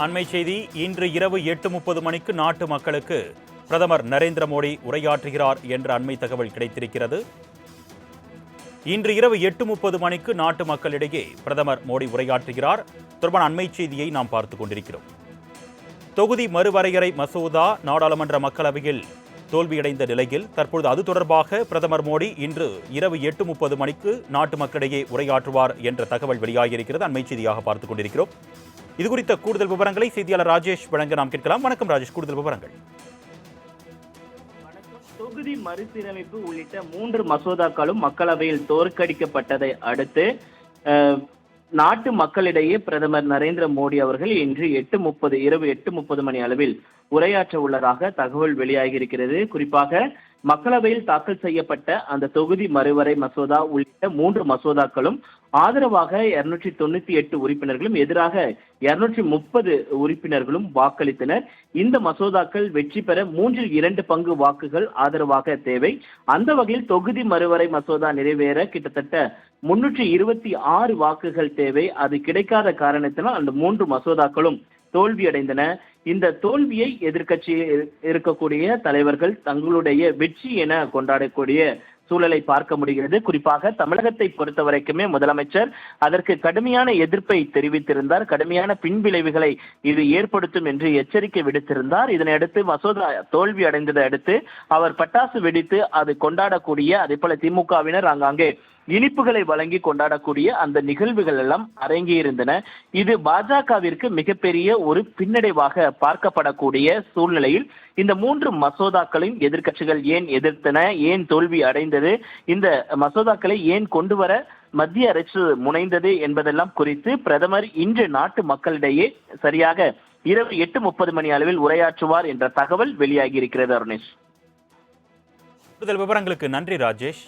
அண்மை செய்தி. இன்று இரவு 8:30 மணிக்கு நாட்டு மக்களுக்கு பிரதமர் நரேந்திர மோடி உரையாற்றுகிறார் என்ற அண்மை தகவல் கிடைத்திருக்கிறது. இன்று இரவு 8:30 மணிக்கு நாட்டு மக்களிடையே பிரதமர் மோடி உரையாற்றுகிறார். தொடர்பான அண்மை செய்தியை நாம் பார்த்துக் கொண்டிருக்கிறோம். தொகுதி மறுவரையறை மசோதா நாடாளுமன்ற மக்களவையில் தோல்வியடைந்த நிலையில் தற்பொழுது அது தொடர்பாக பிரதமர் மோடி இன்று இரவு 8:30 மணிக்கு நாட்டு மக்களிடையே உரையாற்றுவார் என்ற தகவல் வெளியாகியிருக்கிறது. அண்மை செய்தியாக பார்த்துக் கொண்டிருக்கிறோம். இதுகுறித்த கூடுதல் விவரங்களை செய்தியாளர் ராஜேஷ் வழங்க நாம் கேட்கலாம். வணக்கம் ராஜேஷ், கூடுதல் விவரங்கள். தொகுதி மறுசீரமைப்பு உள்ளிட்ட 3 மசோதாக்களும் மக்களவையில் தோற்கடிக்கப்பட்டதை அடுத்து நாட்டு மக்களிடையே பிரதமர் நரேந்திர மோடி அவர்கள் இன்று இரவு 8:30 மணி அளவில் உரையாற்ற உள்ளதாக தகவல் வெளியாகியிருக்கிறது. குறிப்பாக மக்களவையில் தாக்கல் செய்யப்பட்ட அந்த தொகுதி மறுவரை மசோதா உள்ளிட்ட 3 மசோதாக்களும் ஆதரவாக 298 உறுப்பினர்களும் எதிராக 230 உறுப்பினர்களும் வாக்களித்தனர். இந்த மசோதாக்கள் வெற்றி பெற 3/2 பங்கு வாக்குகள் ஆதரவாக தேவை. அந்த வகையில் தொகுதி மறுவரை மசோதா நிறைவேற கிட்டத்தட்ட 326 வாக்குகள் தேவை. அது கிடைக்காத காரணத்தினால் அந்த 3 மசோதாக்களும் தோல்வியடைந்தன. இந்த தோல்வியை எதிர்க்கட்சியில் இருக்கக்கூடிய தலைவர்கள் தங்களுடைய வெற்றி என கொண்டாடக்கூடிய சூழலை பார்க்க முடிகிறது. குறிப்பாக தமிழகத்தை பொறுத்த வரைக்குமே முதலமைச்சர் அதற்கு கடுமையான எதிர்ப்பை தெரிவித்திருந்தார். கடுமையான பின்விளைவுகளை இது ஏற்படுத்தும் என்று எச்சரிக்கை விடுத்திருந்தார். இதனையடுத்து மசோதா தோல்வி அடைந்ததை அடுத்து அவர் பட்டாசு வெடித்து அது கொண்டாடக்கூடிய, அதே போல திமுகவினர் ஆங்காங்கே இனிப்புகளை வழங்கி கொண்டாடக்கூடிய அந்த நிகழ்வுகள் எல்லாம் அரங்கேறியிருந்தன. இது பாஜகவிற்கு மிகப்பெரிய ஒரு பின்னடைவாக பார்க்கப்படக்கூடிய சூழ்நிலையில் இந்த 3 மசோதாக்களையும் எதிர்க்கட்சிகள் ஏன் எதிர்த்தன, ஏன் தோல்வி அடைந்தது, இந்த மசோதாக்களை ஏன் கொண்டு வர மத்திய அரசு முனைந்தது என்பதெல்லாம் குறித்து பிரதமர் இன்று நாட்டு மக்களிடையே சரியாக இரவு 8:30 மணி அளவில் உரையாற்றுவார் என்ற தகவல் வெளியாகி இருக்கிறது. அருணேஷ், கூடுதல் விவரங்களுக்கு நன்றி ராஜேஷ்.